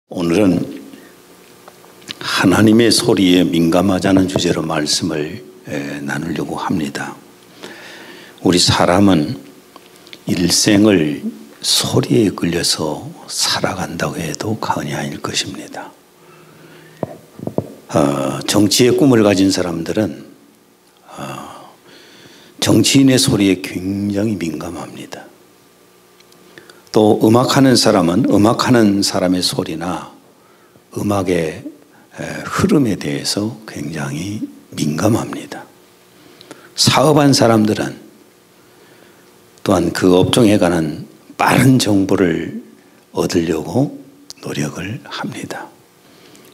오늘은 하나님의 소리에 민감하자는 주제로 말씀을 나누려고 합니다. 우리 사람은 일생을 소리에 끌려서 살아간다고 해도 과언이 아닐 것입니다. 정치의 꿈을 가진 사람들은 정치인의 소리에 굉장히 민감합니다. 또 음악하는 사람은 음악하는 사람의 소리나 음악의 흐름에 대해서 굉장히 민감합니다. 사업한 사람들은 또한 그 업종에 관한 빠른 정보를 얻으려고 노력을 합니다.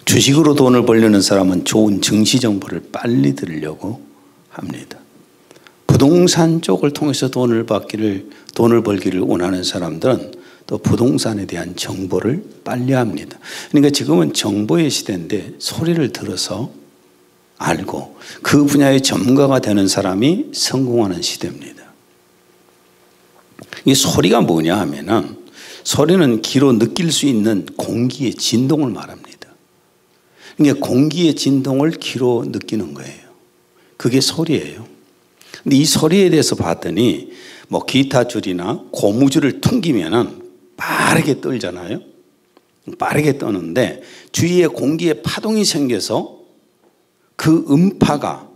주식으로 돈을 벌려는 사람은 좋은 증시 정보를 빨리 들으려고 합니다. 부동산 쪽을 통해서 돈을 벌기를 원하는 사람들은 또 부동산에 대한 정보를 빨리 합니다. 그러니까 지금은 정보의 시대인데 소리를 들어서 알고 그 분야의 전문가가 되는 사람이 성공하는 시대입니다. 이 소리가 뭐냐 하면은 소리는 귀로 느낄 수 있는 공기의 진동을 말합니다. 그러니까 공기의 진동을 귀로 느끼는 거예요. 그게 소리예요. 근데 이 소리에 대해서 봤더니 뭐 기타 줄이나 고무줄을 퉁기면은 빠르게 떨잖아요. 빠르게 떠는데 주위에 공기에 파동이 생겨서 그 음파가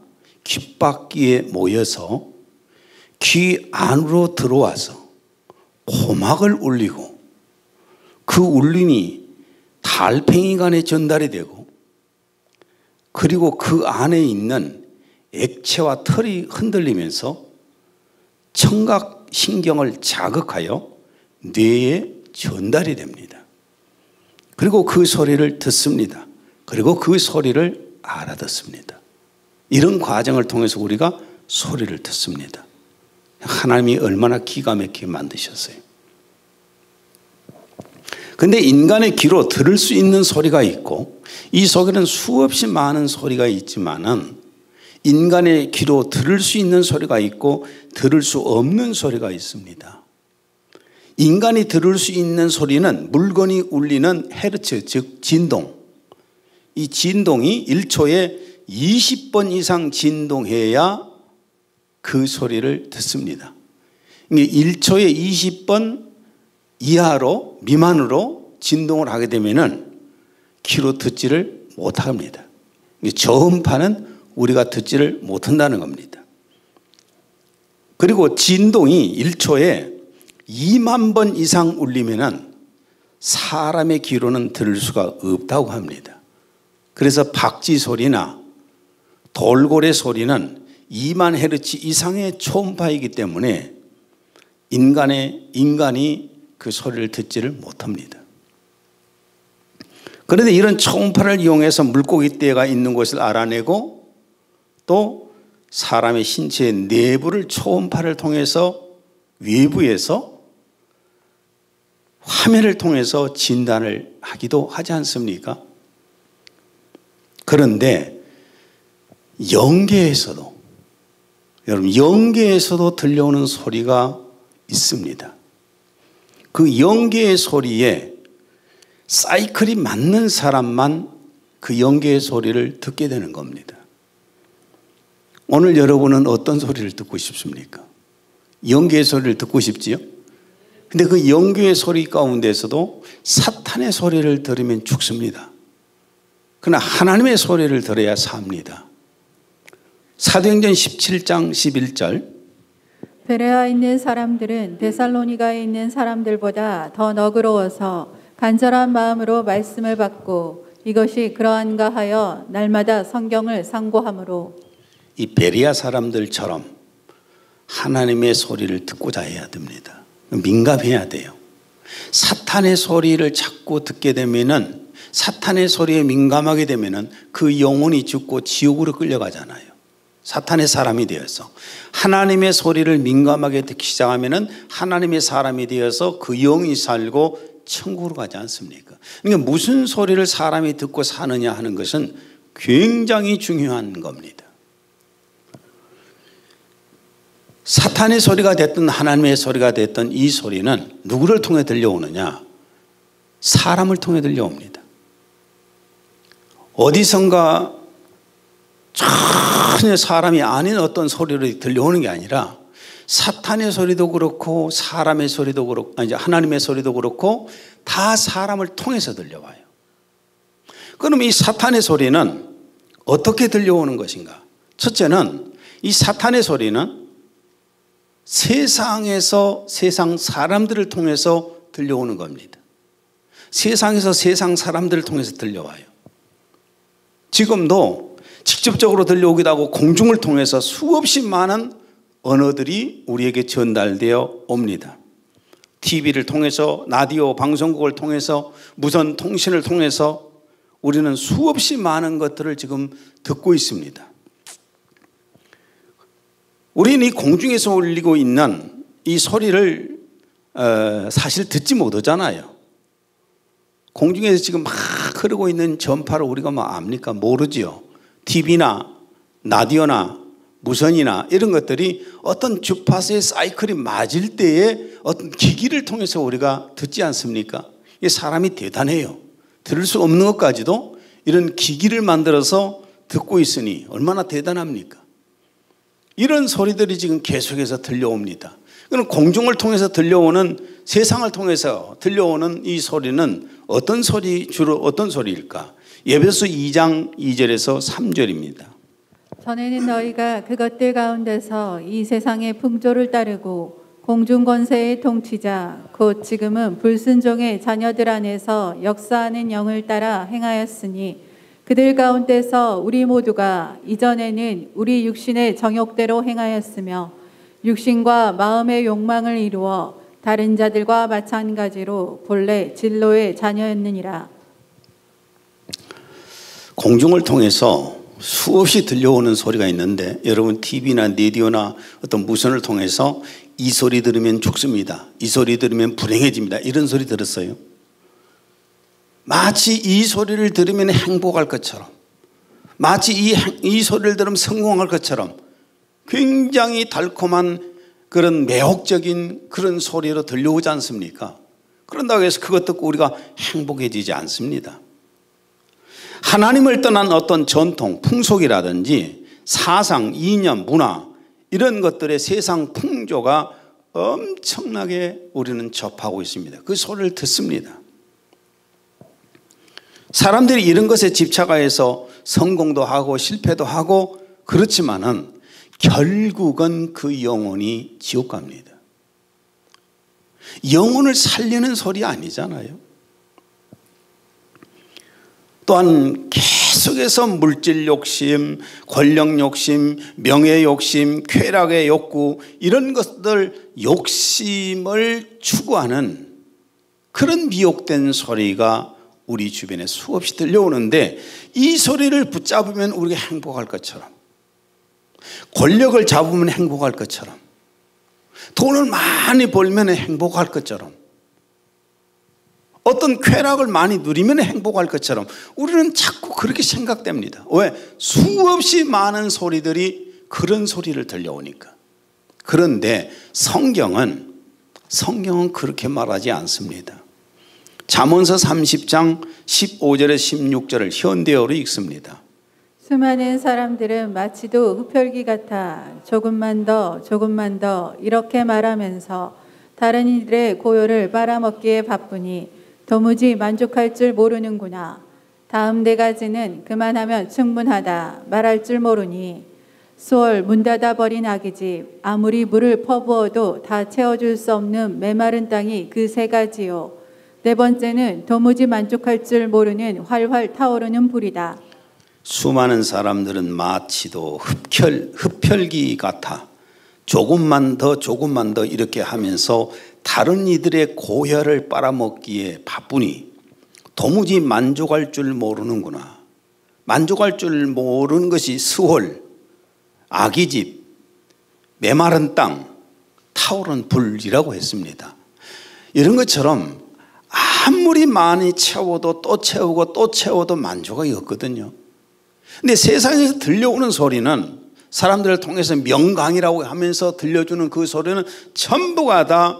귓바퀴에 모여서 귀 안으로 들어와서 고막을 울리고 그 울림이 달팽이관에 전달이 되고 그리고 그 안에 있는 액체와 털이 흔들리면서 청각신경을 자극하여 뇌에 전달이 됩니다. 그리고 그 소리를 듣습니다. 그리고 그 소리를 알아듣습니다. 이런 과정을 통해서 우리가 소리를 듣습니다. 하나님이 얼마나 기가 막히게 만드셨어요. 그런데 인간의 귀로 들을 수 있는 소리가 있고 이 속에는 수없이 많은 소리가 있지만은 인간의 귀로 들을 수 있는 소리가 있고 들을 수 없는 소리가 있습니다. 인간이 들을 수 있는 소리는 물건이 울리는 헤르츠, 즉 진동. 이 진동이 1초에 20번 이상 진동해야 그 소리를 듣습니다. 1초에 20번 이하로 미만으로 진동을 하게 되면은 귀로 듣지를 못합니다. 저음파는 우리가 듣지를 못한다는 겁니다. 그리고 진동이 1초에 2만 번 이상 울리면은 사람의 귀로는 들을 수가 없다고 합니다. 그래서 박쥐 소리나 돌고래 소리는 2만 헤르츠 이상의 초음파이기 때문에 인간이 그 소리를 듣지를 못합니다. 그런데 이런 초음파를 이용해서 물고기 떼가 있는 곳을 알아내고 또 사람의 신체의 내부를 초음파를 통해서 외부에서 화면을 통해서 진단을 하기도 하지 않습니까? 그런데 영계에서도 여러분 영계에서도 들려오는 소리가 있습니다. 그 영계의 소리에 사이클이 맞는 사람만 그 영계의 소리를 듣게 되는 겁니다. 오늘 여러분은 어떤 소리를 듣고 싶습니까? 영계의 소리를 듣고 싶지요? 근데 그 영계의 소리 가운데서도 사탄의 소리를 들으면 죽습니다. 그러나 하나님의 소리를 들어야 삽니다. 사도행전 17장 11절 베레아에 있는 사람들은 데살로니가에 있는 사람들보다 더 너그러워서 간절한 마음으로 말씀을 받고 이것이 그러한가 하여 날마다 성경을 상고함으로. 이 베레아 사람들처럼 하나님의 소리를 듣고자 해야 됩니다. 민감해야 돼요. 사탄의 소리를 자꾸 듣게 되면은 사탄의 소리에 민감하게 되면은 그 영혼이 죽고 지옥으로 끌려가잖아요. 사탄의 사람이 되어서 하나님의 소리를 민감하게 듣기 시작하면은 하나님의 사람이 되어서 그 영이 살고 천국으로 가지 않습니까? 그러니까 무슨 소리를 사람이 듣고 사느냐 하는 것은 굉장히 중요한 겁니다. 사탄의 소리가 됐든 하나님의 소리가 됐든 이 소리는 누구를 통해 들려오느냐? 사람을 통해 들려옵니다. 어디선가 전혀 사람이 아닌 어떤 소리로 들려오는 게 아니라 사탄의 소리도 그렇고 사람의 소리도 그렇고 이제 하나님의 소리도 그렇고 다 사람을 통해서 들려와요. 그럼 이 사탄의 소리는 어떻게 들려오는 것인가? 첫째는 이 사탄의 소리는 세상에서 세상 사람들을 통해서 들려오는 겁니다. 세상에서 세상 사람들을 통해서 들려와요. 지금도 직접적으로 들려오기도 하고 공중을 통해서 수없이 많은 언어들이 우리에게 전달되어 옵니다. TV를 통해서, 라디오 방송국을 통해서, 무선 통신을 통해서 우리는 수없이 많은 것들을 지금 듣고 있습니다. 우리는 이 공중에서 울리고 있는 이 소리를 사실 듣지 못하잖아요. 공중에서 지금 막 흐르고 있는 전파를 우리가 뭐 압니까? 모르지요. TV나 라디오나 무선이나 이런 것들이 어떤 주파수의 사이클이 맞을 때에 어떤 기기를 통해서 우리가 듣지 않습니까? 이 사람이 대단해요. 들을 수 없는 것까지도 이런 기기를 만들어서 듣고 있으니 얼마나 대단합니까? 이런 소리들이 지금 계속해서 들려옵니다. 그럼 공중을 통해서 들려오는, 세상을 통해서 들려오는 이 소리는 어떤 소리, 주로 어떤 소리일까? 에베소 2장 2절에서 3절입니다. 전에는 너희가 그것들 가운데서 이 세상의 풍조를 따르고 공중 권세의 통치자 곧 지금은 불순종의 자녀들 안에서 역사하는 영을 따라 행하였으니 그들 가운데서 우리 모두가 이전에는 우리 육신의 정욕대로 행하였으며 육신과 마음의 욕망을 이루어 다른 자들과 마찬가지로 본래 진로의 자녀였느니라. 공중을 통해서 수없이 들려오는 소리가 있는데 여러분 TV나 라디오나 어떤 무선을 통해서 이 소리 들으면 죽습니다. 이 소리 들으면 불행해집니다. 이런 소리 들었어요? 마치 이 소리를 들으면 행복할 것처럼, 마치 이 소리를 들으면 성공할 것처럼 굉장히 달콤한 그런 매혹적인 그런 소리로 들려오지 않습니까? 그런다고 해서 그것 듣고 우리가 행복해지지 않습니다. 하나님을 떠난 어떤 전통, 풍속이라든지 사상, 이념, 문화 이런 것들의 세상 풍조가 엄청나게 우리는 접하고 있습니다. 그 소리를 듣습니다. 사람들이 이런 것에 집착해서 성공도 하고 실패도 하고 그렇지만은 결국은 그 영혼이 지옥 갑니다. 영혼을 살리는 소리 아니잖아요. 또한 계속해서 물질 욕심, 권력 욕심, 명예 욕심, 쾌락의 욕구 이런 것들 욕심을 추구하는 그런 미혹된 소리가 우리 주변에 수없이 들려오는데 이 소리를 붙잡으면 우리가 행복할 것처럼, 권력을 잡으면 행복할 것처럼, 돈을 많이 벌면 행복할 것처럼, 어떤 쾌락을 많이 누리면 행복할 것처럼 우리는 자꾸 그렇게 생각됩니다. 왜? 수없이 많은 소리들이 그런 소리를 들려오니까. 그런데 성경은 그렇게 말하지 않습니다. 잠언서 30장 15절에 16절을 현대어로 읽습니다. 수많은 사람들은 마치도 흡혈귀 같아 조금만 더 이렇게 말하면서 다른 이들의 고요를 빨아먹기에 바쁘니 도무지 만족할 줄 모르는구나. 다음 네 가지는 그만하면 충분하다 말할 줄 모르니 수월 문 닫아버린 아기집 아무리 물을 퍼부어도 다 채워줄 수 없는 메마른 땅이 그 세 가지요. 네 번째는 도무지 만족할 줄 모르는 활활 타오르는 불이다. 수많은 사람들은 마치도 흡혈귀 같아 조금만 더 이렇게 하면서 다른 이들의 고혈을 빨아먹기에 바쁘니 도무지 만족할 줄 모르는구나. 만족할 줄 모르는 것이 수월, 아기집, 메마른 땅, 타오른 불이라고 했습니다. 이런 것처럼 아무리 많이 채워도 또 채우고 또 채워도 만족이 없거든요. 근데 세상에서 들려오는 소리는 사람들을 통해서 명강이라고 하면서 들려주는 그 소리는 전부가 다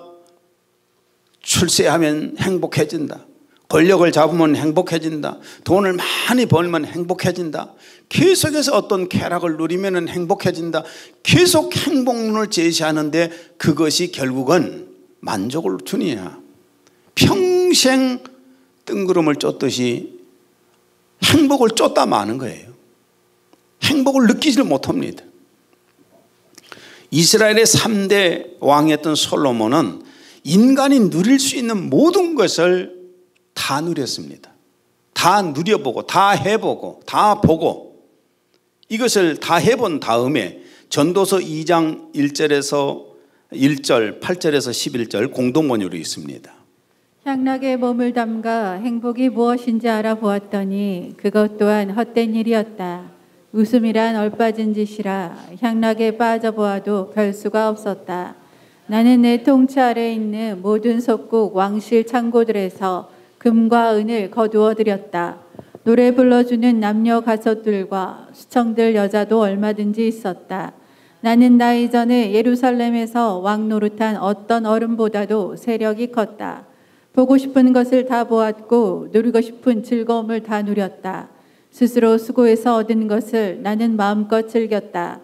출세하면 행복해진다. 권력을 잡으면 행복해진다. 돈을 많이 벌면 행복해진다. 계속해서 어떤 쾌락을 누리면 행복해진다. 계속 행복론을 제시하는데 그것이 결국은 만족을 주느냐. 평생 뜬구름을 쫓듯이 행복을 쫓다 마는 거예요. 행복을 느끼지를 못합니다. 이스라엘의 3대 왕이었던 솔로몬은 인간이 누릴 수 있는 모든 것을 다 누렸습니다. 다 누려보고 다 해보고 다 보고 이것을 다 해본 다음에 전도서 2장 1절에서 1절 8절에서 11절 공동번역으로 있습니다. 향락에 몸을 담가 행복이 무엇인지 알아보았더니 그것 또한 헛된 일이었다. 웃음이란 얼빠진 짓이라 향락에 빠져보아도 별 수가 없었다. 나는 내 통치 아래에 있는 모든 석국 왕실 창고들에서 금과 은을 거두어 들였다. 노래 불러주는 남녀 가석들과 수청들 여자도 얼마든지 있었다. 나는 나 이전에 예루살렘에서 왕 노릇한 어떤 어른보다도 세력이 컸다. 보고 싶은 것을 다 보았고 누리고 싶은 즐거움을 다 누렸다. 스스로 수고해서 얻은 것을 나는 마음껏 즐겼다.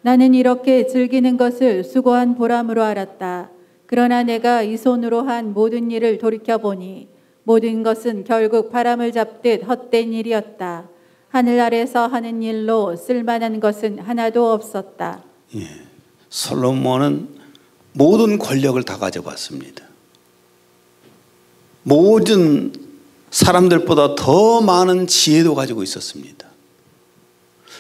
나는 이렇게 즐기는 것을 수고한 보람으로 알았다. 그러나 내가 이 손으로 한 모든 일을 돌이켜보니 모든 것은 결국 바람을 잡듯 헛된 일이었다. 하늘 아래서 하는 일로 쓸만한 것은 하나도 없었다. 예, 솔로몬은 모든 권력을 다 가져갔습니다. 모든 사람들보다 더 많은 지혜도 가지고 있었습니다.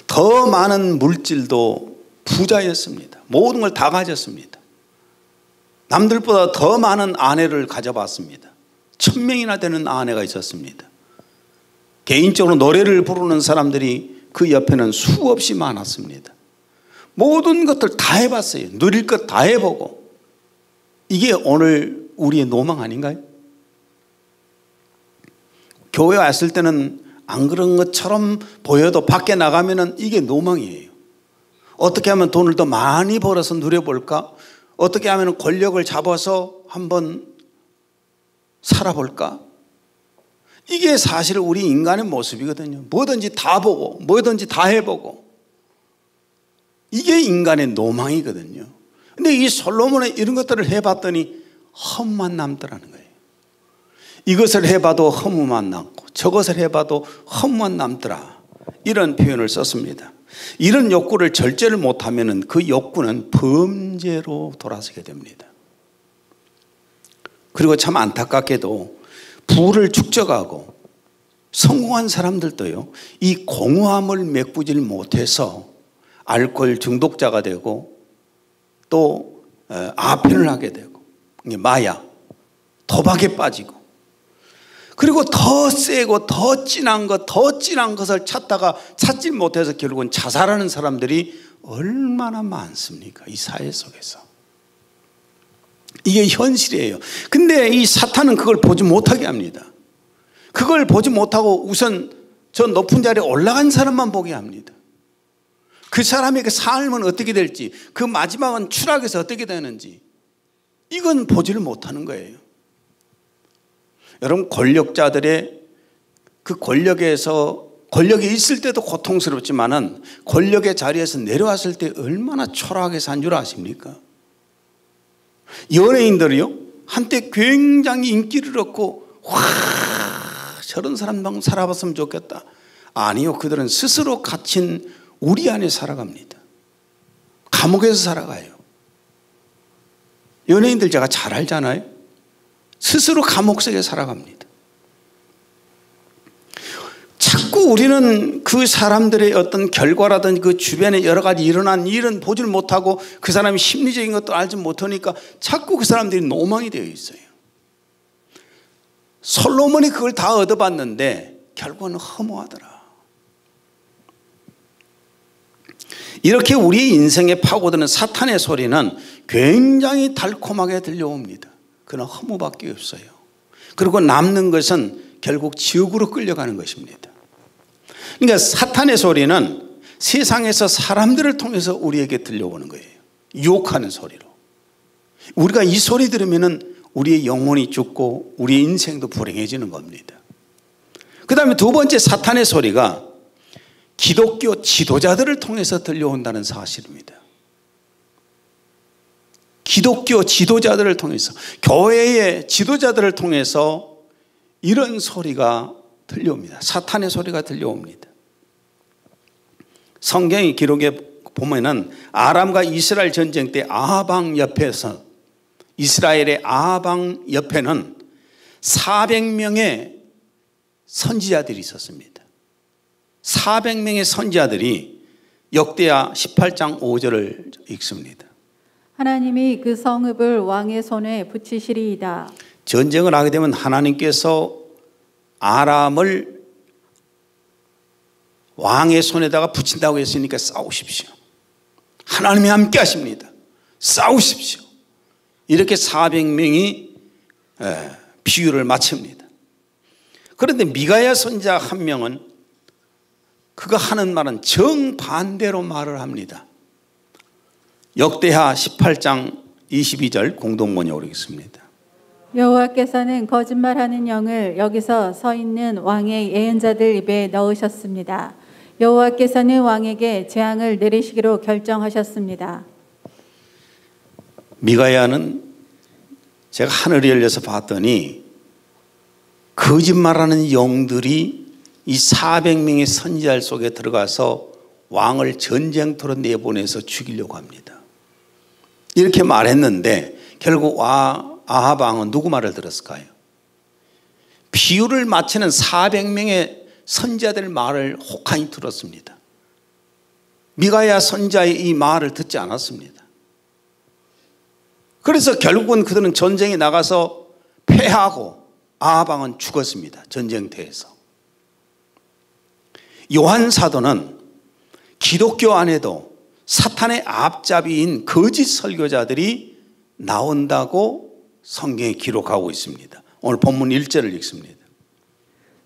더 많은 물질도 부자였습니다. 모든 걸 다 가졌습니다. 남들보다 더 많은 아내를 가져봤습니다. 1000명이나 되는 아내가 있었습니다. 개인적으로 노래를 부르는 사람들이 그 옆에는 수없이 많았습니다. 모든 것들 다 해봤어요. 누릴 것 다 해보고. 이게 오늘 우리의 노망 아닌가요? 교회 왔을 때는 안 그런 것처럼 보여도 밖에 나가면은 이게 노망이에요. 어떻게 하면 돈을 더 많이 벌어서 누려볼까? 어떻게 하면 권력을 잡아서 한번 살아볼까? 이게 사실 우리 인간의 모습이거든요. 뭐든지 다 보고 뭐든지 다 해보고 이게 인간의 노망이거든요. 근데 이 솔로몬은 이런 것들을 해봤더니 허무만 남더라는 거예요. 이것을 해봐도 허무만 남고 저것을 해봐도 허무만 남더라. 이런 표현을 썼습니다. 이런 욕구를 절제를 못하면 그 욕구는 범죄로 돌아서게 됩니다. 그리고 참 안타깝게도 부를 축적하고 성공한 사람들도요, 이 공허함을 메꾸질 못해서 알코올 중독자가 되고 또 아편을 하게 되고 마약, 도박에 빠지고 그리고 더 세고 더 진한 것을 찾다가 찾지 못해서 결국은 자살하는 사람들이 얼마나 많습니까? 이 사회 속에서. 이게 현실이에요. 근데 이 사탄은 그걸 보지 못하게 합니다. 그걸 보지 못하고 우선 저 높은 자리에 올라간 사람만 보게 합니다. 그 사람의 그 삶은 어떻게 될지, 그 마지막은 추락해서 어떻게 되는지 이건 보지를 못하는 거예요. 여러분, 권력자들의 그 권력에서 권력이 있을 때도 고통스럽지만은 권력의 자리에서 내려왔을 때 얼마나 초라하게 산 줄 아십니까? 연예인들이요, 한때 굉장히 인기를 얻고 와, 저런 사람만 살아봤으면 좋겠다. 아니요, 그들은 스스로 갇힌 우리 안에 살아갑니다. 감옥에서 살아가요. 연예인들 제가 잘 알잖아요. 스스로 감옥 속에 살아갑니다. 자꾸 우리는 그 사람들의 어떤 결과라든지 그 주변에 여러 가지 일어난 일은 보질 못하고 그 사람이 심리적인 것도 알지 못하니까 자꾸 그 사람들이 노망이 되어 있어요. 솔로몬이 그걸 다 얻어봤는데 결국은 허무하더라. 이렇게 우리 인생에 파고드는 사탄의 소리는 굉장히 달콤하게 들려옵니다. 그러나 허무밖에 없어요. 그리고 남는 것은 결국 지옥으로 끌려가는 것입니다. 그러니까 사탄의 소리는 세상에서 사람들을 통해서 우리에게 들려오는 거예요. 유혹하는 소리로. 우리가 이 소리 들으면 우리의 영혼이 죽고 우리의 인생도 불행해지는 겁니다. 그 다음에 두 번째 사탄의 소리가 기독교 지도자들을 통해서 들려온다는 사실입니다. 기독교 지도자들을 통해서, 교회의 지도자들을 통해서 이런 소리가 들려옵니다. 사탄의 소리가 들려옵니다. 성경의 기록에 보면은 아람과 이스라엘 전쟁 때 아방 옆에서, 이스라엘의 아방 옆에는 400명의 선지자들이 있었습니다. 400명의 선지자들이 역대하 18장 5절을 읽습니다. 하나님이 그 성읍을 왕의 손에 붙이시리이다. 전쟁을 하게 되면 하나님께서 아람을 왕의 손에다가 붙인다고 했으니까 싸우십시오. 하나님이 함께 하십니다. 싸우십시오. 이렇게 400명이 비유를 마칩니다. 그런데 미가야 선지자 한 명은 그가 하는 말은 정반대로 말을 합니다. 역대하 18장 22절 공동번역으로 읽습니다. 여호와께서는 거짓말하는 영을 여기서 서 있는 왕의 예언자들 입에 넣으셨습니다. 여호와께서는 왕에게 재앙을 내리시기로 결정하셨습니다. 미가야는 제가 하늘이 열려서 봤더니 거짓말하는 영들이 이 400명의 선지자 속에 들어가서 왕을 전쟁터로 내보내서 죽이려고 합니다. 이렇게 말했는데 결국 아합 왕은 누구 말을 들었을까요? 비유를 마치는 400명의 선지자들 말을 혹하니 들었습니다. 미가야 선지자의 이 말을 듣지 않았습니다. 그래서 결국은 그들은 전쟁에 나가서 패하고 아합 왕은 죽었습니다. 전쟁터에서. 요한 사도는 기독교 안에도 사탄의 앞잡이인 거짓 설교자들이 나온다고 성경에 기록하고 있습니다. 오늘 본문 1절을 읽습니다.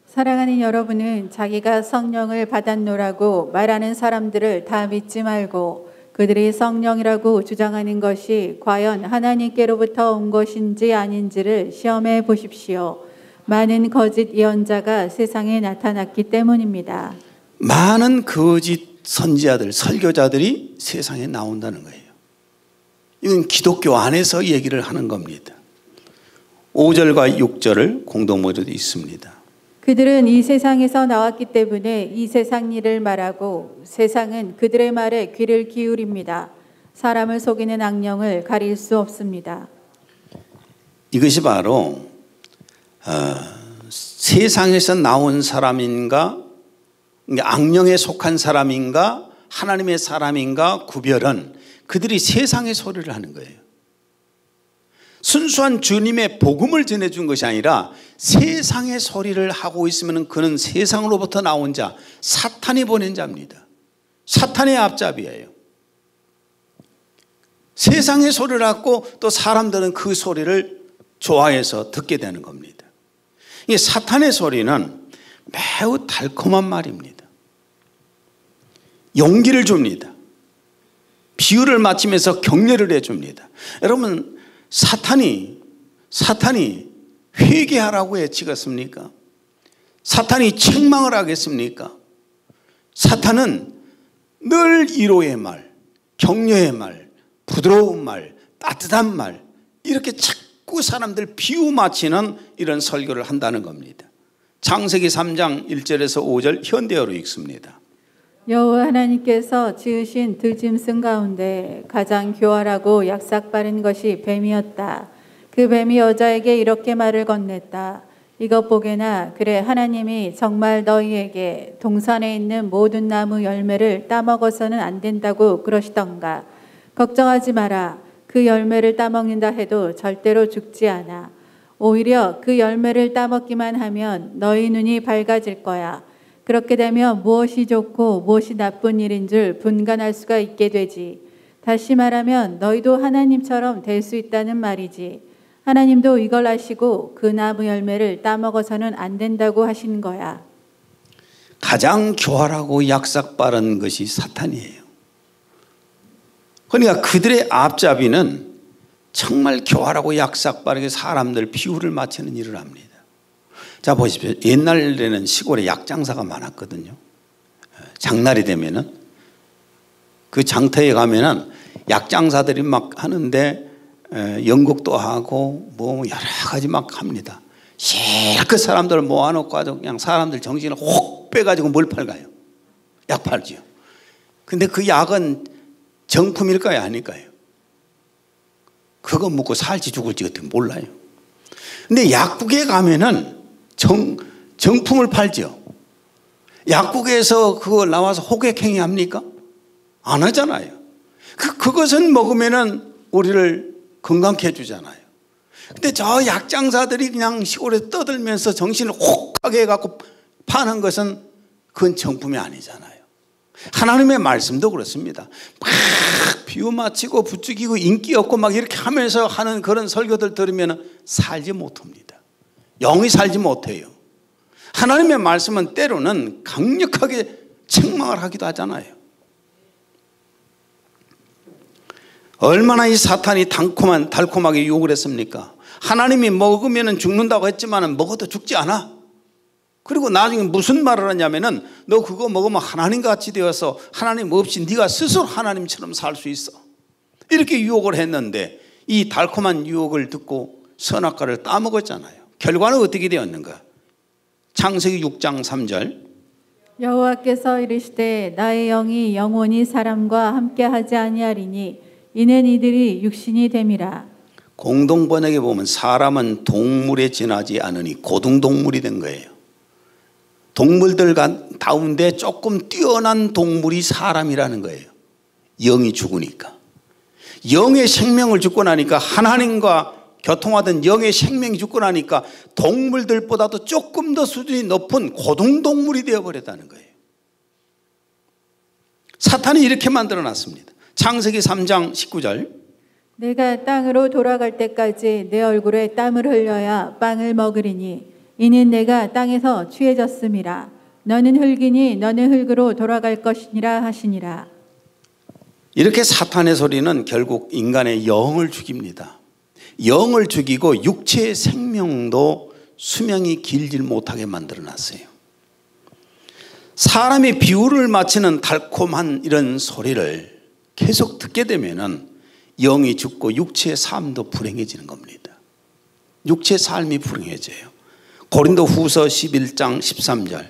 사랑하는 여러분은 자기가 성령을 받았노라고 말하는 사람들을 다 믿지 말고 그들이 성령이라고 주장하는 것이 과연 하나님께로부터 온 것인지 아닌지를 시험해 보십시오. 많은 거짓 예언자가 세상에 나타났기 때문입니다. 많은 거짓 선지자들, 설교자들이 세상에 나온다는 거예요. 이건 기독교 안에서 얘기를 하는 겁니다. 5절과 6절을 공동번역도 있습니다. 그들은 이 세상에서 나왔기 때문에 이 세상 일을 말하고 세상은 그들의 말에 귀를 기울입니다. 사람을 속이는 악령을 가릴 수 없습니다. 이것이 바로 세상에서 나온 사람인가, 악령에 속한 사람인가 하나님의 사람인가 구별은 그들이 세상의 소리를 하는 거예요. 순수한 주님의 복음을 전해준 것이 아니라 세상의 소리를 하고 있으면 그는 세상으로부터 나온 자, 사탄이 보낸 자입니다. 사탄의 앞잡이에요. 세상의 소리를 하고 또 사람들은 그 소리를 좋아해서 듣게 되는 겁니다. 이 사탄의 소리는 매우 달콤한 말입니다. 용기를 줍니다. 비유를 마치면서 격려를 해줍니다. 여러분, 사탄이 회개하라고 외치겠습니까? 사탄이 책망을 하겠습니까? 사탄은 늘 위로의 말, 격려의 말, 부드러운 말, 따뜻한 말, 이렇게 자꾸 사람들 비유 마치는 이런 설교를 한다는 겁니다. 창세기 3장 1절에서 5절 현대어로 읽습니다. 여호와 하나님께서 지으신 들짐승 가운데 가장 교활하고 약삭빠른 것이 뱀이었다. 그 뱀이 여자에게 이렇게 말을 건넸다. 이것 보게나 그래 하나님이 정말 너희에게 동산에 있는 모든 나무 열매를 따먹어서는 안 된다고 그러시던가. 걱정하지 마라. 그 열매를 따먹는다 해도 절대로 죽지 않아. 오히려 그 열매를 따먹기만 하면 너희 눈이 밝아질 거야. 그렇게 되면 무엇이 좋고 무엇이 나쁜 일인 줄 분간할 수가 있게 되지. 다시 말하면 너희도 하나님처럼 될 수 있다는 말이지. 하나님도 이걸 아시고 그 나무 열매를 따먹어서는 안 된다고 하신 거야. 가장 교활하고 약삭빠른 것이 사탄이에요. 그러니까 그들의 앞잡이는 정말 교활하고 약삭빠르게 사람들 비유를 맞추는 일을 합니다. 자, 보십시오. 옛날에는 시골에 약장사가 많았거든요. 장날이 되면은 그 장터에 가면은 약장사들이 막 하는데 연극도 하고 뭐 여러 가지 막 합니다. 실컷 사람들을 모아놓고 아주 그냥 사람들 정신을 혹 빼가지고 뭘 팔까요? 약 팔지요. 근데 그 약은 정품일까요? 아닐까요? 그거 먹고 살지 죽을지 어떻게 몰라요. 근데 약국에 가면은 정품을 팔죠. 약국에서 그걸 나와서 호객행위 합니까? 안 하잖아요. 그것은 먹으면은 우리를 건강케 해주잖아요. 근데 저 약장사들이 그냥 시골에 떠들면서 정신을 혹하게 해갖고 파는 것은 그건 정품이 아니잖아요. 하나님의 말씀도 그렇습니다. 막 비유 맞히고 부추기고 인기 없고 막 이렇게 하면서 하는 그런 설교들 들으면 살지 못합니다. 영이 살지 못해요. 하나님의 말씀은 때로는 강력하게 책망을 하기도 하잖아요. 얼마나 이 사탄이 달콤하게 유혹을 했습니까? 하나님이 먹으면 죽는다고 했지만 먹어도 죽지 않아. 그리고 나중에 무슨 말을 하냐면은 너 그거 먹으면 하나님같이 되어서 하나님 없이 네가 스스로 하나님처럼 살 수 있어. 이렇게 유혹을 했는데 이 달콤한 유혹을 듣고 선악과를 따먹었잖아요. 결과는 어떻게 되었는가? 창세기 6장 3절. 여호와께서 이르시되 나의 영이 영원히 사람과 함께하지 아니하리니 이는 이들이 육신이 됨이라. 공동번역에 보면 사람은 동물에 지나지 않으니 고등동물이 된 거예요. 동물들 가운데 조금 뛰어난 동물이 사람이라는 거예요. 영이 죽으니까. 영의 생명을 죽고 나니까 하나님과 교통하던 영의 생명이 죽고 나니까 동물들보다도 조금 더 수준이 높은 고등동물이 되어버렸다는 거예요. 사탄이 이렇게 만들어놨습니다. 창세기 3장 19절. 내가 땅으로 돌아갈 때까지 내 얼굴에 땀을 흘려야 빵을 먹으리니 이는 내가 땅에서 취해졌음이라. 너는 흙이니 너는 흙으로 돌아갈 것이니라 하시니라. 이렇게 사탄의 소리는 결국 인간의 영을 죽입니다. 영을 죽이고 육체의 생명도 수명이 길질 못하게 만들어놨어요. 사람이 비유를 맞히는 달콤한 이런 소리를 계속 듣게 되면은 영이 죽고 육체의 삶도 불행해지는 겁니다. 육체의 삶이 불행해져요. 고린도 후서 11장 13절.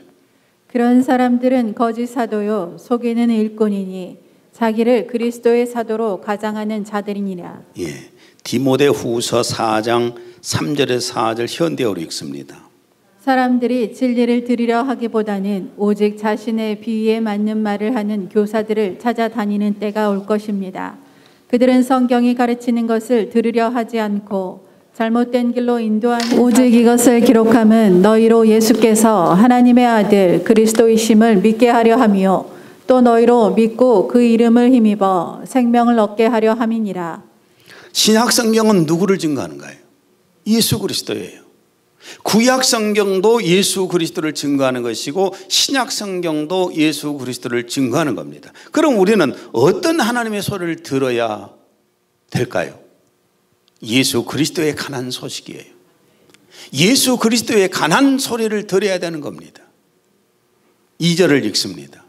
그런 사람들은 거짓 사도요 속이는 일꾼이니 자기를 그리스도의 사도로 가장하는 자들이니라. 예, 디모데 후서 4장 3절에서 4절 현대어로 읽습니다. 사람들이 진리를 들으려 하기보다는 오직 자신의 비위에 맞는 말을 하는 교사들을 찾아다니는 때가 올 것입니다. 그들은 성경이 가르치는 것을 들으려 하지 않고 잘못된 길로 인도하는 오직 이것을 기록함은 너희로 예수께서 하나님의 아들 그리스도이심을 믿게 하려 함이요 또 너희로 믿고 그 이름을 힘입어 생명을 얻게 하려 함이니라. 신약 성경은 누구를 증거하는가요? 예수 그리스도예요. 구약 성경도 예수 그리스도를 증거하는 것이고 신약 성경도 예수 그리스도를 증거하는 겁니다. 그럼 우리는 어떤 하나님의 소리를 들어야 될까요? 예수 그리스도에 관한 소식이에요. 예수 그리스도에 관한 소리를 들어야 되는 겁니다. 2절을 읽습니다.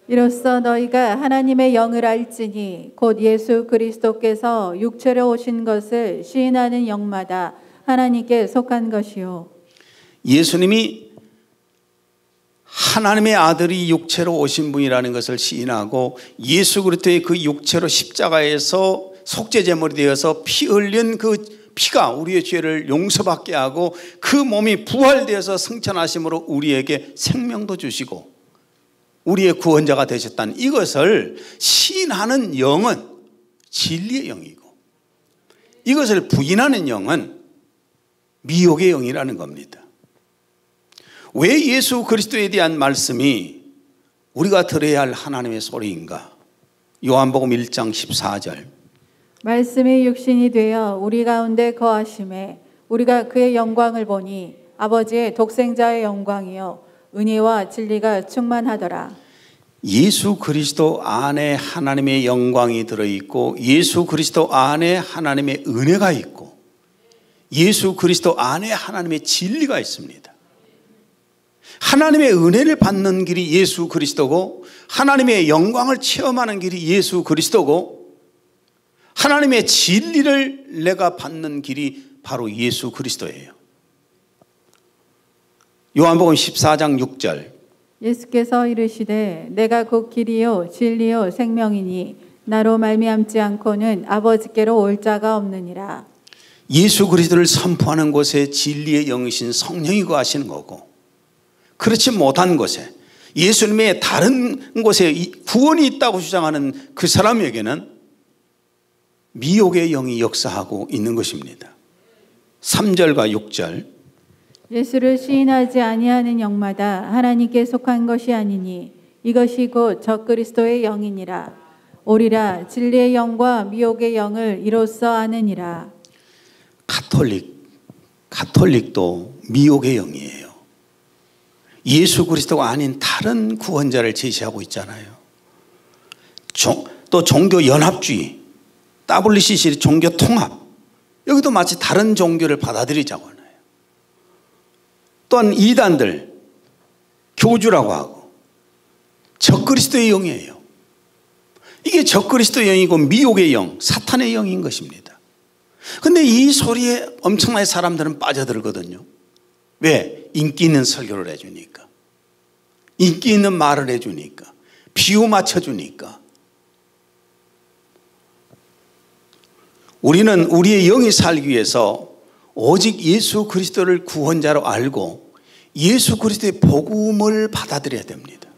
이로써 너희가 하나님의 영을 알지니 곧 예수 그리스도께서 육체로 오신 것을 시인하는 영마다 하나님께 속한 것이요. 예수님이 하나님의 아들이 육체로 오신 분이라는 것을 시인하고 예수 그리스도의 그 육체로 십자가에서 속죄제물이 되어서 피 흘린 그 피가 우리의 죄를 용서받게 하고 그 몸이 부활되어서 승천하심으로 우리에게 생명도 주시고 우리의 구원자가 되셨다는 이것을 시인하는 영은 진리의 영이고 이것을 부인하는 영은 미혹의 영이라는 겁니다. 왜 예수 그리스도에 대한 말씀이 우리가 들어야 할 하나님의 소리인가? 요한복음 1장 14절. 말씀이 육신이 되어 우리 가운데 거하심에 우리가 그의 영광을 보니 아버지의 독생자의 영광이요 은혜와 진리가 충만하더라. 예수 그리스도 안에 하나님의 영광이 들어있고 예수 그리스도 안에 하나님의 은혜가 있고 예수 그리스도 안에 하나님의 진리가 있습니다. 하나님의 은혜를 받는 길이 예수 그리스도고 하나님의 영광을 체험하는 길이 예수 그리스도고 하나님의 진리를 내가 받는 길이 바로 예수 그리스도예요. 요한복음 14장 6절 예수께서 이르시되 내가 곧 길이요 진리요 생명이니 나로 말미암지 않고는 아버지께로 올 자가 없느니라. 예수 그리스도를 선포하는 곳에 진리의 영이신 성령이 거하시는 거고 그렇지 못한 곳에 예수님의 다른 곳에 구원이 있다고 주장하는 그 사람에게는 미혹의 영이 역사하고 있는 것입니다. 3절과 6절 예수를 시인하지 아니하는 영마다 하나님께 속한 것이 아니니 이것이 곧 적그리스도의 영이니라. 오리라 진리의 영과 미혹의 영을 이로써 아느니라. 가톨릭도 미혹의 영이에요. 예수 그리스도가 아닌 다른 구원자를 제시하고 있잖아요. 또 종교 연합주의, WCC 종교 통합, 여기도 마치 다른 종교를 받아들이자고 하나요. 또한 이단들 교주라고 하고 적그리스도의 영이에요. 이게 적그리스도의 영이고 미혹의 영, 사탄의 영인 것입니다. 그런데 이 소리에 엄청나게 사람들은 빠져들거든요. 왜? 인기 있는 설교를 해주니까, 인기 있는 말을 해주니까, 비유 맞춰주니까. 우리는 우리의 영이 살기 위해서 오직 예수 그리스도를 구원자로 알고 예수 그리스도의 복음을 받아들여야 됩니다.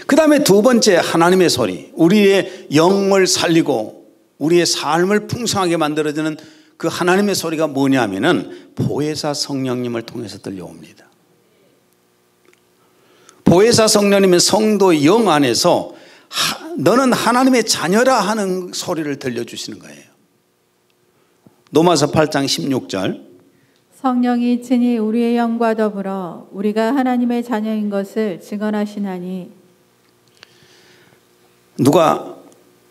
그 다음에 두 번째, 하나님의 소리, 우리의 영을 살리고 우리의 삶을 풍성하게 만들어주는 그 하나님의 소리가 뭐냐면은 보혜사 성령님을 통해서 들려옵니다. 보혜사 성령님은 성도 영 안에서 너는 하나님의 자녀라 하는 소리를 들려주시는 거예요. 로마서 8장 16절 성령이 친히 우리의 영과 더불어 우리가 하나님의 자녀인 것을 증언하시나니. 누가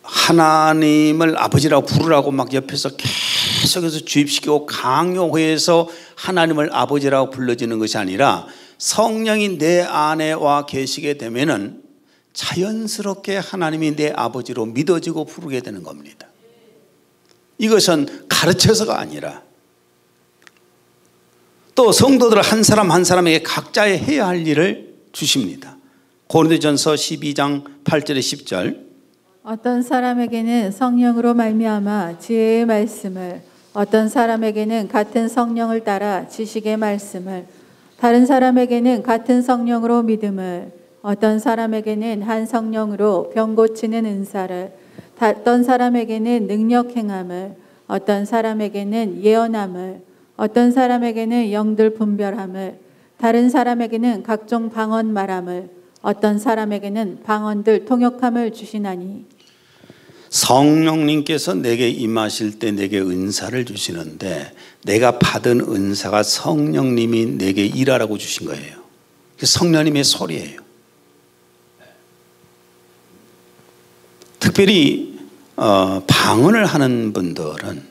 하나님을 아버지라고 부르라고 막 옆에서 계속해서 주입시키고 강요해서 하나님을 아버지라고 불러지는 것이 아니라 성령이 내 안에 와 계시게 되면은 자연스럽게 하나님이 내 아버지로 믿어지고 부르게 되는 겁니다. 이것은 가르쳐서가 아니라 또 성도들 한 사람 한 사람에게 각자의 해야 할 일을 주십니다. 고린도전서 12장 8절에 10절 어떤 사람에게는 성령으로 말미암아 지혜의 말씀을, 어떤 사람에게는 같은 성령을 따라 지식의 말씀을, 다른 사람에게는 같은 성령으로 믿음을, 어떤 사람에게는 한 성령으로 병 고치는 은사를, 어떤 사람에게는 능력 행함을, 어떤 사람에게는 예언함을, 어떤 사람에게는 영들 분별함을, 다른 사람에게는 각종 방언 말함을, 어떤 사람에게는 방언들 통역함을 주시나니. 성령님께서 내게 임하실 때 내게 은사를 주시는데 내가 받은 은사가 성령님이 내게 일하라고 주신 거예요. 성령님의 소리예요. 특별히 방언을 하는 분들은,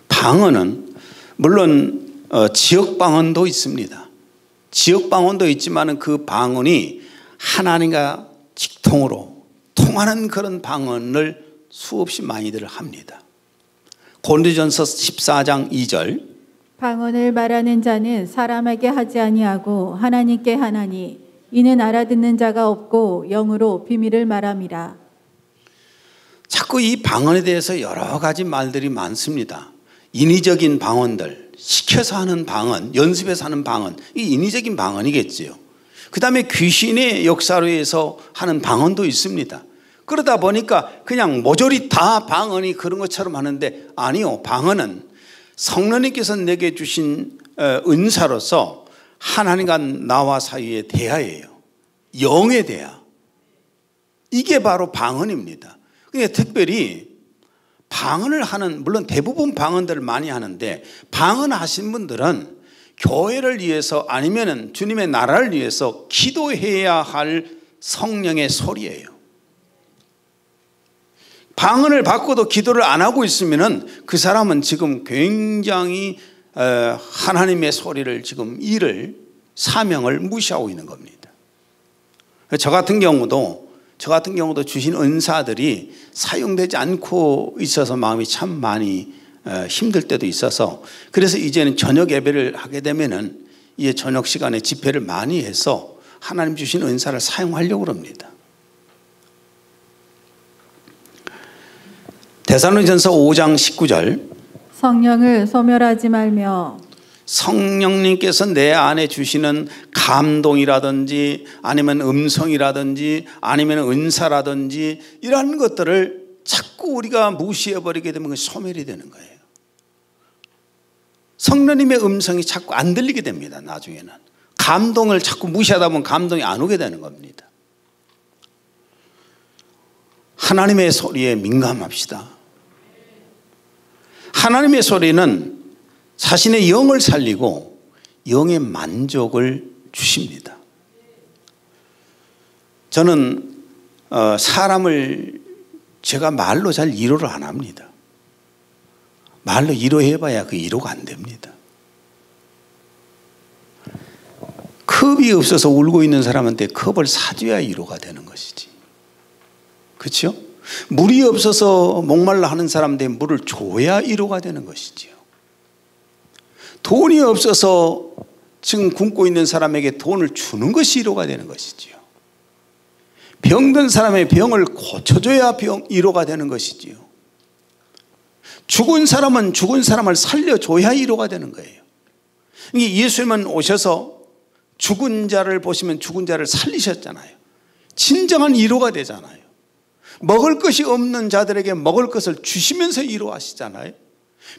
방언은 물론 지역 방언도 있습니다. 지역 방언도 있지만 그 방언이 하나님과 직통으로 통하는 그런 방언을 수없이 많이들 합니다. 고린도전서 14장 2절 방언을 말하는 자는 사람에게 하지 아니하고 하나님께 하나니 이는 알아듣는 자가 없고 영으로 비밀을 말함이라. 자꾸 이 방언에 대해서 여러 가지 말들이 많습니다. 인위적인 방언들, 시켜서 하는 방언, 연습해서 하는 방언, 이 인위적인 방언이겠지요. 그 다음에 귀신의 역사로 해서 하는 방언도 있습니다. 그러다 보니까 그냥 모조리 다 방언이 그런 것처럼 하는데, 아니요, 방언은 성령님께서 내게 주신 은사로서 하나님과 나와 사이의 대화예요. 영의 대화. 이게 바로 방언입니다. 그러니까 특별히 방언을 하는, 물론 대부분 방언들을 많이 하는데, 방언하신 분들은 교회를 위해서 아니면은 주님의 나라를 위해서 기도해야 할 성령의 소리예요. 방언을 받고도 기도를 안 하고 있으면 그 사람은 지금 굉장히 하나님의 소리를 지금 사명을 무시하고 있는 겁니다. 저 같은 경우도 주신 은사들이 사용되지 않고 있어서 마음이 참 많이 힘들 때도 있어서, 그래서 이제는 저녁 예배를 하게 되면은 이 저녁 시간에 집회를 많이 해서 하나님 주신 은사를 사용하려고 합니다. 데살로니가전서 5장 19절, 성령을 소멸하지 말며 성령님께서 내 안에 주시는 감동이라든지 아니면 음성이라든지 아니면 은사라든지 이런 것들을 자꾸 우리가 무시해버리게 되면 소멸이 되는 거예요. 성령님의 음성이 자꾸 안 들리게 됩니다. 나중에는 감동을 자꾸 무시하다 보면 감동이 안 오게 되는 겁니다. 하나님의 소리에 민감합시다. 하나님의 소리는 자신의 영을 살리고 영의 만족을 주십니다. 저는 사람을 제가 말로 잘 위로를 안 합니다. 말로 위로해봐야 그 위로가 안 됩니다. 컵이 없어서 울고 있는 사람한테 컵을 사줘야 위로가 되는 것이지. 그렇죠? 물이 없어서 목말라 하는 사람한테 물을 줘야 위로가 되는 것이지요. 돈이 없어서 지금 굶고 있는 사람에게 돈을 주는 것이 위로가 되는 것이지요. 병든 사람의 병을 고쳐줘야 위로가 되는 것이지요. 죽은 사람은 죽은 사람을 살려줘야 위로가 되는 거예요. 예수님은 오셔서 죽은 자를 보시면 죽은 자를 살리셨잖아요. 진정한 위로가 되잖아요. 먹을 것이 없는 자들에게 먹을 것을 주시면서 위로하시잖아요.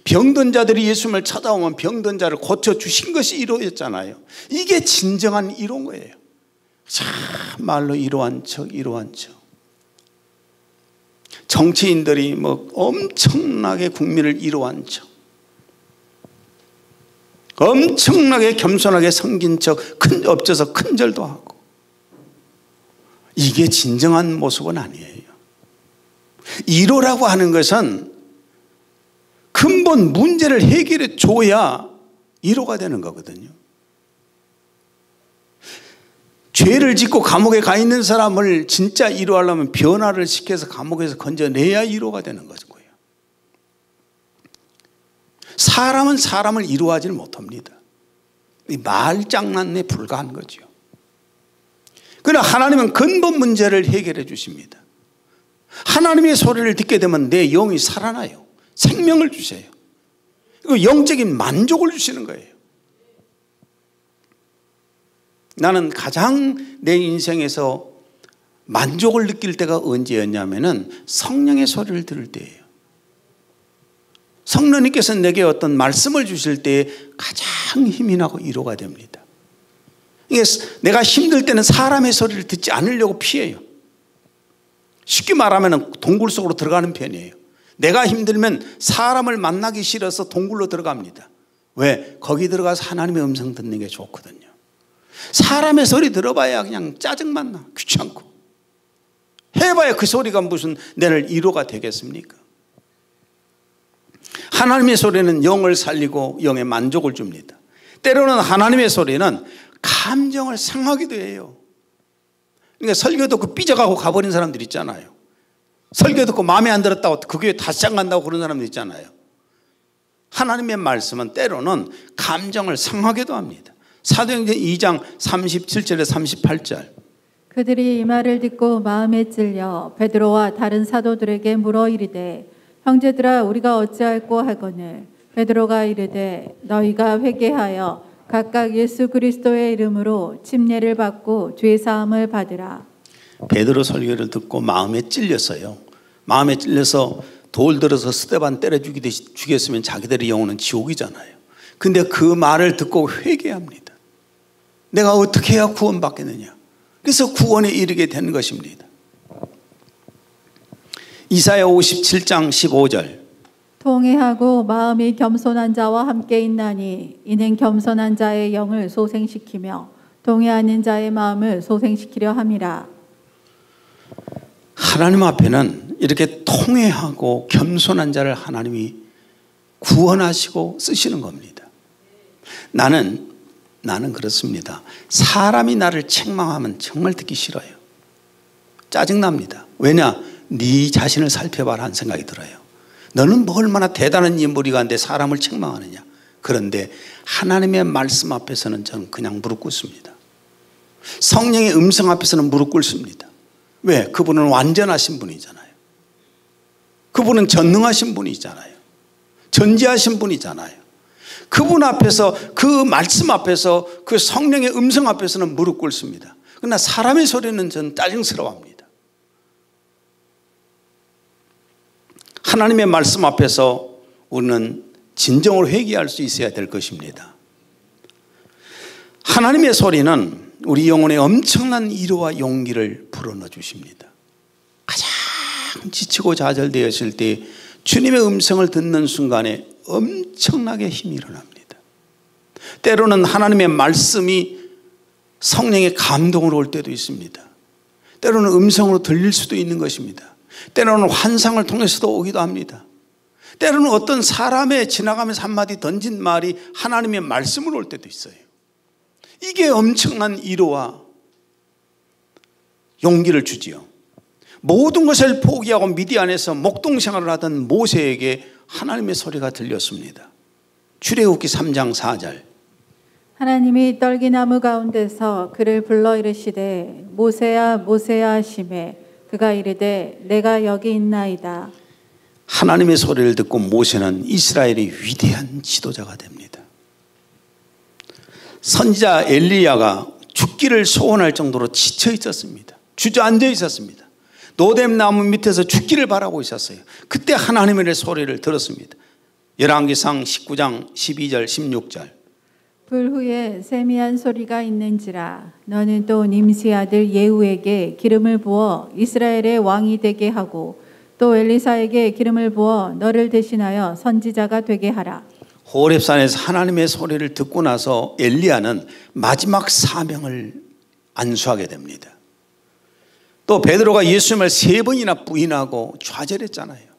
병든 자들이 예수님을 찾아오면 병든 자를 고쳐주신 것이 위로였잖아요. 이게 진정한 위로인 거예요. 참말로 위로한 척. 정치인들이 엄청나게 국민을 위로한 척, 엄청나게 겸손하게 섬긴 척, 엎져서 큰절도 하고, 이게 진정한 모습은 아니에요. 위로라고 하는 것은 근본 문제를 해결해 줘야 위로가 되는 거거든요. 죄를 짓고 감옥에 가 있는 사람을 진짜 위로하려면 변화를 시켜서 감옥에서 건져내야 위로가 되는 거고요. 사람은 사람을 위로하지는 못합니다. 말장난에 불과한 거죠. 그러나 하나님은 근본 문제를 해결해 주십니다. 하나님의 소리를 듣게 되면 내 영이 살아나요. 생명을 주세요. 영적인 만족을 주시는 거예요. 나는 가장 내 인생에서 만족을 느낄 때가 언제였냐면은 성령의 소리를 들을 때예요. 성령님께서 내게 어떤 말씀을 주실 때 가장 힘이 나고 위로가 됩니다. 이게 내가 힘들 때는 사람의 소리를 듣지 않으려고 피해요. 쉽게 말하면 동굴 속으로 들어가는 편이에요. 내가 힘들면 사람을 만나기 싫어서 동굴로 들어갑니다. 왜? 거기 들어가서 하나님의 음성 듣는 게 좋거든요. 사람의 소리 들어봐야 그냥 짜증만 나. 귀찮고. 해봐야 그 소리가 무슨 내를 위로가 되겠습니까? 하나님의 소리는 영을 살리고 영의 만족을 줍니다. 때로는 하나님의 소리는 감정을 상하기도 해요. 그러니까 설교 듣고 삐져가고 가버린 사람들 있잖아요. 설교 듣고 마음에 안 들었다고 그 교회 다시 안 간다고 그런 사람들 있잖아요. 하나님의 말씀은 때로는 감정을 상하게도 합니다. 사도행전 2장 37절에 38절. 그들이 이 말을 듣고 마음에 찔려 베드로와 다른 사도들에게 물어 이르되 형제들아 우리가 어찌할꼬 하거늘 베드로가 이르되 너희가 회개하여 각각 예수 그리스도의 이름으로 침례를 받고 죄 사함을 받으라. 베드로 설교를 듣고 마음에 찔렸어요. 마음에 찔려서 돌 들어서 스데반 때려 죽였으면 자기들의 영혼은 지옥이잖아요. 근데 그 말을 듣고 회개합니다. 내가 어떻게 해야 구원받겠느냐. 그래서 구원에 이르게 된 것입니다. 이사야 57장 15절. 통회하고 마음이 겸손한 자와 함께 있나니 이는 겸손한 자의 영을 소생시키며 통회하는 자의 마음을 소생시키려 함이라. 하나님 앞에는 이렇게 통회하고 겸손한 자를 하나님이 구원하시고 쓰시는 겁니다. 나는 그렇습니다. 사람이 나를 책망하면 정말 듣기 싫어요. 짜증납니다. 왜냐? 네 자신을 살펴봐라 하는 생각이 들어요. 너는 뭐 얼마나 대단한 인물이가 내 사람을 책망하느냐. 그런데 하나님의 말씀 앞에서는 저는 그냥 무릎 꿇습니다. 성령의 음성 앞에서는 무릎 꿇습니다. 왜? 그분은 완전하신 분이잖아요. 그분은 전능하신 분이잖아요. 전지하신 분이잖아요. 그분 앞에서, 그 말씀 앞에서, 그 성령의 음성 앞에서는 무릎 꿇습니다. 그러나 사람의 소리는 전 짜증스러워합니다. 하나님의 말씀 앞에서 우리는 진정으로 회개할 수 있어야 될 것입니다. 하나님의 소리는 우리 영혼에 엄청난 위로와 용기를 불어넣어 주십니다. 가장 지치고 좌절되었을 때 주님의 음성을 듣는 순간에 엄청나게 힘이 일어납니다. 때로는 하나님의 말씀이 성령의 감동으로 올 때도 있습니다. 때로는 음성으로 들릴 수도 있는 것입니다. 때로는 환상을 통해서도 오기도 합니다. 때로는 어떤 사람의 지나가면서 한마디 던진 말이 하나님의 말씀으로 올 때도 있어요. 이게 엄청난 위로와 용기를 주지요. 모든 것을 포기하고 미디안에서 목동생활을 하던 모세에게 하나님의 소리가 들렸습니다. 출애굽기 3장 4절. 하나님이 떨기나무 가운데서 그를 불러 이르시되 모세야 모세야 하시매 그가 이르되 내가 여기 있나이다. 하나님의 소리를 듣고 모세는 이스라엘의 위대한 지도자가 됩니다. 선지자 엘리야가 죽기를 소원할 정도로 지쳐 있었습니다. 주저앉아 있었습니다. 노뎀 나무 밑에서 죽기를 바라고 있었어요. 그때 하나님의 소리를 들었습니다. 열왕기상 19장 12절 16절. 불 후에 세미한 소리가 있는지라 너는 또 nim시 아들 예후에게 기름을 부어 이스라엘의 왕이 되게 하고 또 엘리사에게 기름을 부어 너를 대신하여 선지자가 되게 하라. 호렙산에서 하나님의 소리를 듣고 나서 엘리야는 마지막 사명을 안수하게 됩니다. 또 베드로가 예수님을 3번이나 부인하고 좌절했잖아요.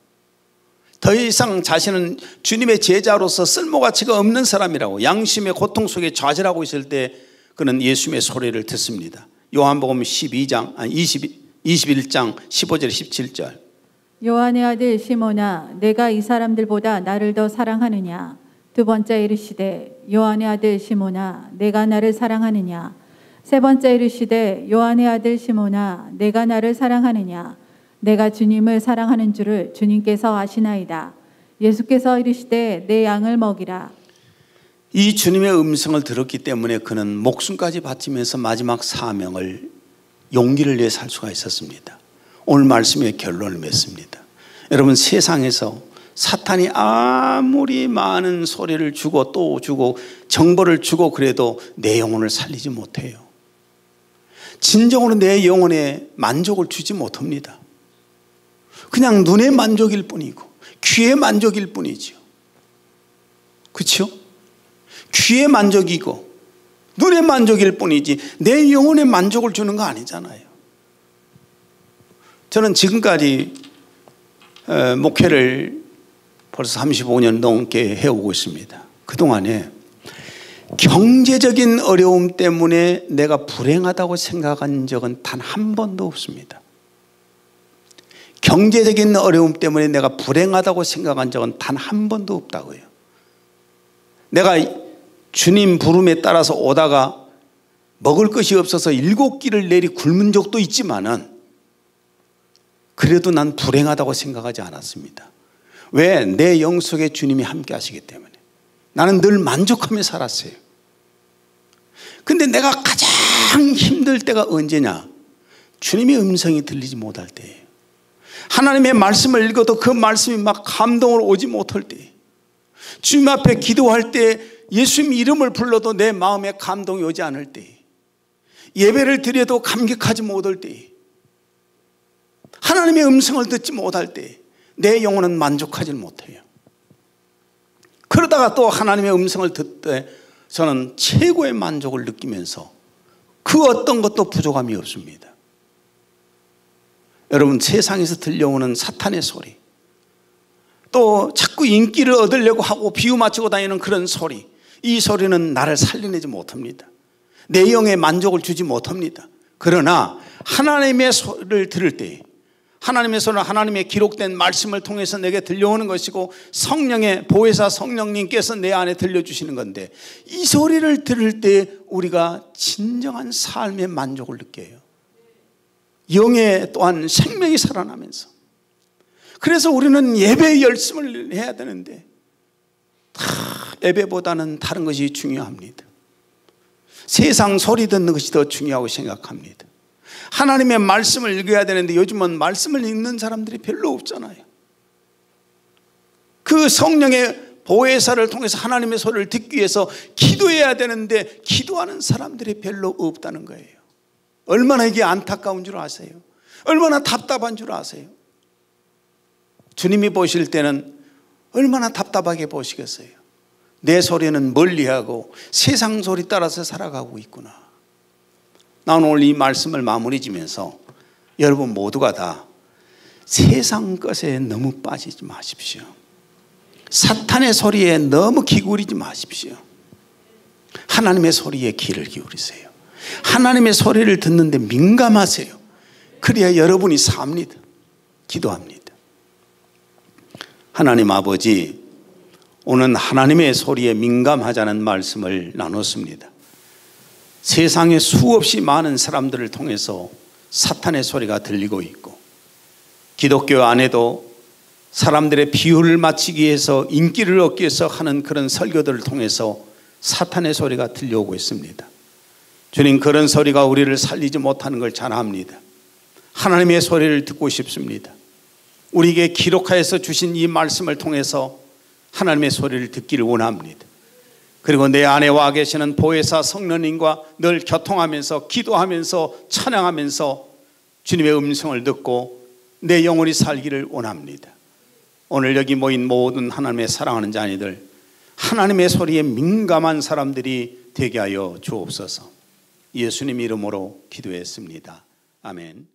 더 이상 자신은 주님의 제자로서 쓸모가치가 없는 사람이라고 양심의 고통 속에 좌절하고 있을 때 그는 예수님의 소리를 듣습니다. 요한복음 21장 15절 17절. 요한의 아들 시몬아 내가 이 사람들보다 나를 더 사랑하느냐. 두 번째 이르시되 요한의 아들 시몬아 내가 나를 사랑하느냐. 세 번째 이르시되 요한의 아들 시몬아 내가 나를 사랑하느냐. 내가 주님을 사랑하는 줄을 주님께서 아시나이다. 예수께서 이르시되 내 양을 먹이라. 이 주님의 음성을 들었기 때문에 그는 목숨까지 바치면서 마지막 사명을 용기를 내어 살 수가 있었습니다. 오늘 말씀의 결론을 맺습니다. 여러분 세상에서 사탄이 아무리 많은 소리를 주고 또 주고 정보를 주고 그래도 내 영혼을 살리지 못해요. 진정으로 내 영혼에 만족을 주지 못합니다. 그냥 눈의 만족일 뿐이고 귀의 만족일 뿐이죠. 그렇죠? 귀의 만족이고 눈의 만족일 뿐이지 내 영혼의 만족을 주는 거 아니잖아요. 저는 지금까지 목회를 벌써 35년 넘게 해오고 있습니다. 그동안에 경제적인 어려움 때문에 내가 불행하다고 생각한 적은 단 한 번도 없습니다. 경제적인 어려움 때문에 내가 불행하다고 생각한 적은 단 한 번도 없다고요. 내가 주님 부름에 따라서 오다가 먹을 것이 없어서 7끼를 내리 굶은 적도 있지만은 그래도 난 불행하다고 생각하지 않았습니다. 왜? 내 영 속에 주님이 함께 하시기 때문에. 나는 늘 만족하며 살았어요. 근데 내가 가장 힘들 때가 언제냐? 주님의 음성이 들리지 못할 때예요. 하나님의 말씀을 읽어도 그 말씀이 막 감동으로 오지 못할 때, 주님 앞에 기도할 때 예수님 이름을 불러도 내 마음에 감동이 오지 않을 때, 예배를 드려도 감격하지 못할 때, 하나님의 음성을 듣지 못할 때 내 영혼은 만족하지 못해요. 그러다가 또 하나님의 음성을 듣때 저는 최고의 만족을 느끼면서 그 어떤 것도 부족함이 없습니다. 여러분, 세상에서 들려오는 사탄의 소리, 또 자꾸 인기를 얻으려고 하고 비유 맞추고 다니는 그런 소리, 이 소리는 나를 살려내지 못합니다. 내 영에 만족을 주지 못합니다. 그러나 하나님의 소리를 들을 때, 하나님의 소리는 하나님의 기록된 말씀을 통해서 내게 들려오는 것이고 성령의 보혜사 성령님께서 내 안에 들려주시는 건데, 이 소리를 들을 때 우리가 진정한 삶의 만족을 느껴요. 영에 또한 생명이 살아나면서. 그래서 우리는 예배의 열심을 해야 되는데 예배보다는 다른 것이 중요합니다. 세상 소리 듣는 것이 더 중요하고 생각합니다. 하나님의 말씀을 읽어야 되는데 요즘은 말씀을 읽는 사람들이 별로 없잖아요. 그 성령의 보혜사를 통해서 하나님의 소리를 듣기 위해서 기도해야 되는데 기도하는 사람들이 별로 없다는 거예요. 얼마나 이게 안타까운 줄 아세요? 얼마나 답답한 줄 아세요? 주님이 보실 때는 얼마나 답답하게 보시겠어요? 내 소리는 멀리하고 세상 소리 따라서 살아가고 있구나. 나는 오늘 이 말씀을 마무리 지면서 여러분 모두가 다 세상 것에 너무 빠지지 마십시오. 사탄의 소리에 너무 기울이지 마십시오. 하나님의 소리에 귀를 기울이세요. 하나님의 소리를 듣는데 민감하세요. 그래야 여러분이 삽니다. 기도합니다. 하나님 아버지, 오늘 하나님의 소리에 민감하자는 말씀을 나눴습니다. 세상에 수없이 많은 사람들을 통해서 사탄의 소리가 들리고 있고, 기독교 안에도 사람들의 비유를 맞추기 위해서 인기를 얻기 위해서 하는 그런 설교들을 통해서 사탄의 소리가 들려오고 있습니다. 주님, 그런 소리가 우리를 살리지 못하는 걸 잘 압니다. 하나님의 소리를 듣고 싶습니다. 우리에게 기록하여서 주신 이 말씀을 통해서 하나님의 소리를 듣기를 원합니다. 그리고 내 안에 와 계시는 보혜사 성령님과 늘 교통하면서 기도하면서 찬양하면서 주님의 음성을 듣고 내 영혼이 살기를 원합니다. 오늘 여기 모인 모든 하나님의 사랑하는 자녀들, 하나님의 소리에 민감한 사람들이 되게 하여 주옵소서. 예수님 이름으로 기도했습니다. 아멘.